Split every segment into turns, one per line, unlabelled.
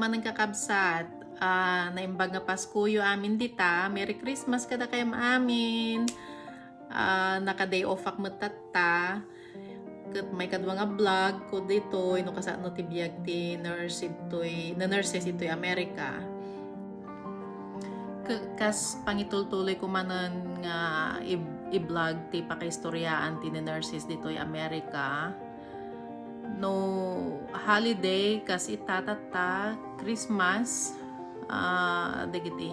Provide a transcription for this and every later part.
naman ng kakabsat. Naimbag nga Pasko yu amin dita. Merry Christmas kada kayo amin. Naka-day off ak matata. Kat may kadwa nga vlog ko dito. Ino kasa no tibiyag ti nurses ito'y Amerika. Kas pangitultuloy ko manan nga i-vlog ti pakaistoryaan ti nurses dito'y Amerika. No holiday kas itatata Christmas dagiti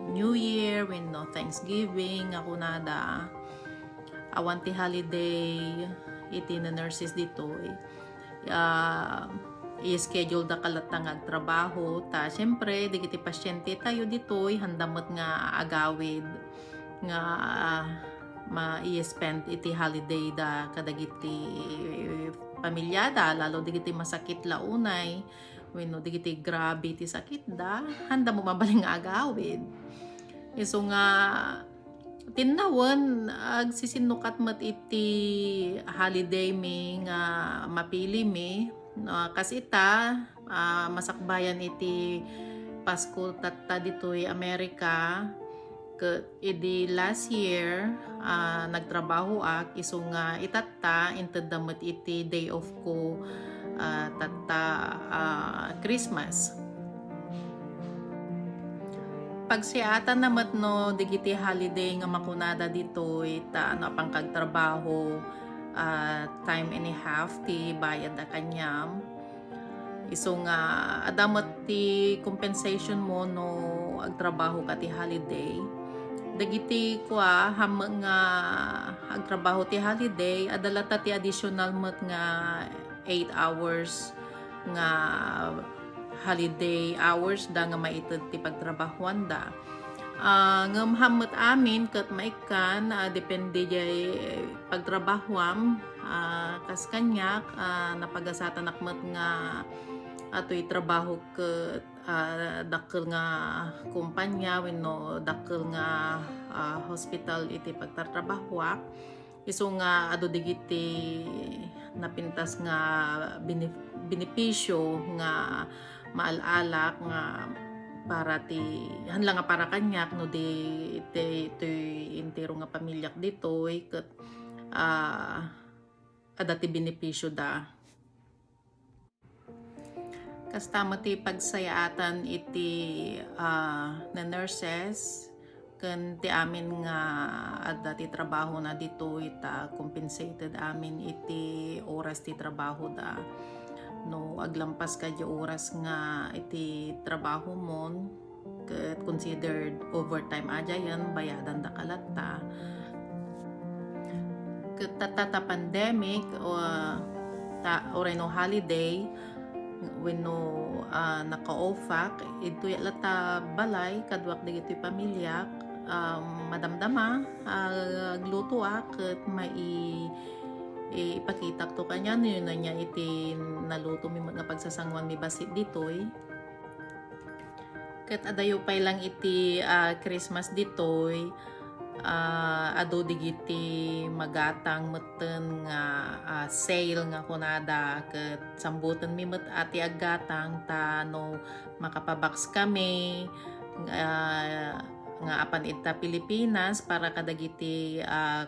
New Year when no Thanksgiving ako nada awan ti holiday iti na nurses dito i-schedule da kalatang agtrabaho ta syempre dagiti pasyente tayo dito handamot nga agawid nga ma-i-spend iti holiday da kadagiti pamilyada lalo digiti masakit launay wenno digiti grabe ti sakit da handa mo mabaling nga agawid iso nga tinawon agsisinukat met iti holiday mi nga mapili mi kasi ita masakbayan iti Pasko tatta ditoy Amerika idi last year nagtrabaho ak iso nga itatta intedamot iti day off ko tatta Christmas. Pagsiatan namat no digiti holiday nga makunada dito ita ano pang kagtrabaho time and a half ti bayad da kanyam. Iso nga adamat ti compensation mo no agtrabaho ka ti holiday. Dagiti kwa hamang nga agtrabaho ti holiday adalata ti additional mat nga 8 hours nga holiday hours da nga maited ti pagtrabahuan da. Ngam hamot amin kat maikan depende jay pagtrabahuam kas kanyak napagasatan akmat nga ato'y trabaho ket dakkel nga kumpanya wenno dakkel nga hospital iti pagtatrabahuak iso nga adu digiti napintas nga benepisyo nga maalalak nga para ti hanlang nga para kanyak no di intero nga pamilyak ditoy ket adati benepisyo da. Kastama ti pagsayaatan iti na nurses ken ti amin nga adda ti trabaho na dito ita compensated amin iti oras ti trabaho da no aglampas kadyo oras nga iti trabaho mon ket considered overtime ajayan bayadan da kalatta ket tata pandemic or no holiday wenno naka-offak ito lata balay kadwak digiti pamilya madamdama agluto ket ipakita to kanya yun na niya iti naluto mi nga pagsasangwan mi basit ditoy ket adayo pay lang iti Christmas ditoy ado digiti magatang meten nga sale nga kunada ket sambutan mi met ati aggatang ta no makapabox kami nga apan ita Pilipinas para kadagiti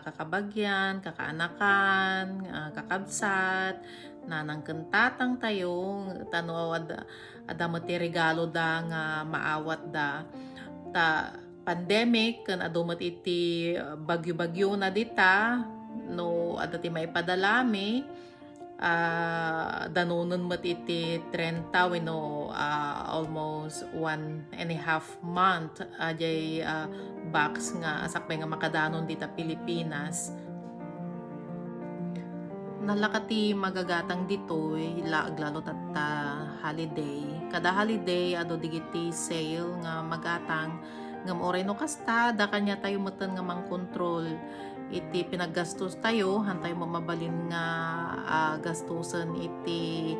kakabagyan, kakaanakan, kakabsat nanang kentatang tayo tano adamot ti regalo da nga maawat da ta pandemic kan adumat iti bagyo-bagyo na dita no adati maipadalami danonon mat iti 30 wenno almost 1.5 month ajay box nga sakbay nga makadanon dita Pilipinas nalakati magagatang ditoy laaglalo tatta holiday kada holiday ado digiti sale nga magatang ngam oray no kasta da kanya tayo meten nga mang control iti pinaggastos tayo hantay mo mabalin nga gastusan iti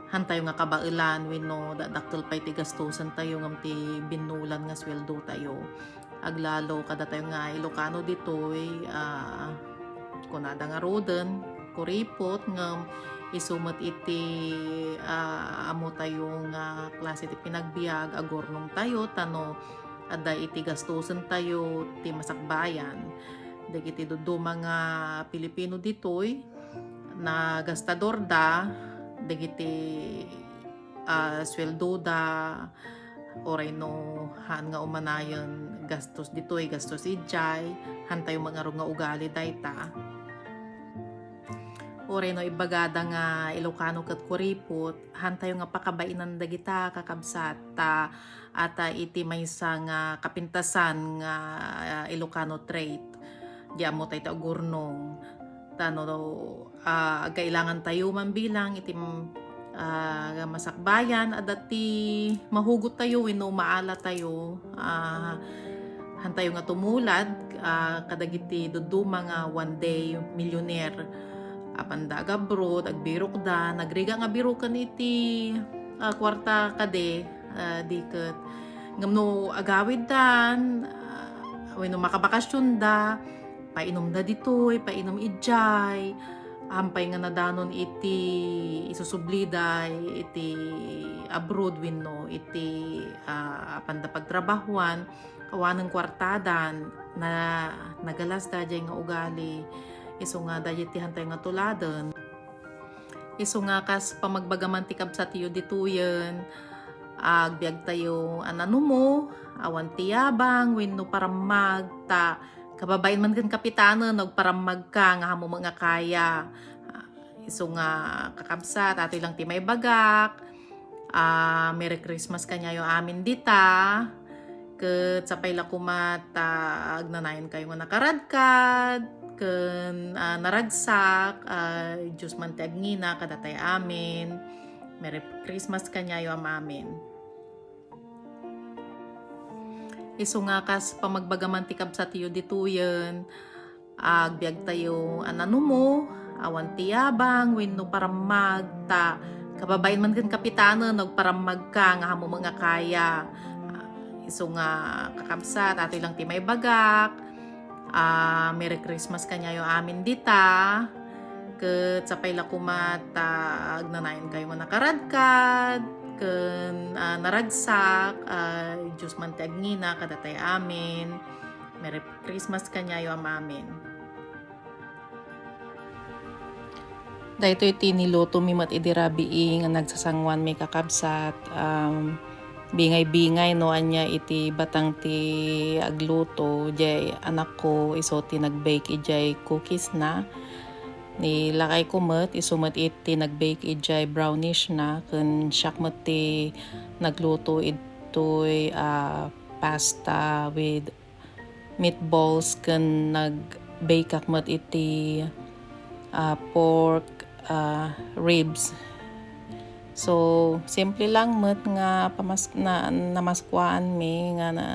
hantayo nga kabailan wenno dakkel pay ti gastusan tayo ngam ti binulan nga sweldo tayo aglalo kada tayo nga Ilocano ditoy kunada nga roden kuripot ngam isumot iti amo tayo nga klase ti pinagbiag agornong tayo tano ada iti gastusen tayo ti masakbayan dagiti dudu mga Pilipino ditoy na gastador da dagiti sweldo da oray no han nga umanayon gastos ditoy gastos ijay hantay mga nga ugali dayta oray no ibagada nga Ilocano ket kuripot hantay nga pakabainan dagita kakabsat ata iti maysa nga kapintasan nga Ilocano trait di amo tayo gurnong tano kailangan tayo man bilang iti masakbayan adati mahugot tayo wenno maala tayo hantayo nga tumulad kadagiti dudu mga one day millionaire apanda abroad agbirok da nagriga nga birokan iti kwarta kade diket ngamno agawid dan wenno makabakasyon da painom da ditoy painom ijay hampay nga nadanon iti isusubliday iti abroad wenno iti apanda pagtrabahuan kawaneng kwartadan na nagalas da jay nga ugali iso nga dayet ti hantay nga tuladen iso nga kas pamagbagaman ti kabsat tiyo dituyen agbiag tayo anano mo awan ti yabang wenno paramag ta kababain man kan kapitanen og paramag ka nga hamo mga kaya iso nga kakabsat ato lang ti may bagak Merry Christmas kanyayo amin dita ket sapay la kumata agnanayon kayo nga nakaradkad ken naragsak Diyos man ti agngina kadatay amin Merry Christmas kanyayo amin iso nga kas pamagbagaman ti kabsat tiyo dituyen agbiag tayo anano mo awan ti yabang wenno paramag ta kababain man kan kapitanen og paramag ka nga hamo mga kaya iso nga kakabsat ato lang ti may bagak Merry Christmas kanyayo amin dita ket sapay la kumata agnanayon kayo nga nakaradkad ken naragsak Diyos man ti agngina kadatay amin Merry Christmas kanyayo amin daytoy ti niluto mi met idi rabii nga nagsasangwan mi kakabsat bingay-bingay no anya iti batang ti agluto jay anak ko iso ti nagbake ijay cookies na nilakay ko met isumet iti nagbake ijay brownish na ken siak met ti nagluto itoy pasta with meatballs ken nagbake ak met iti pork ribs so simple lang met nga namaskwaan mi nga na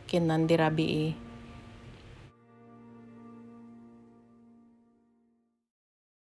kinandirabi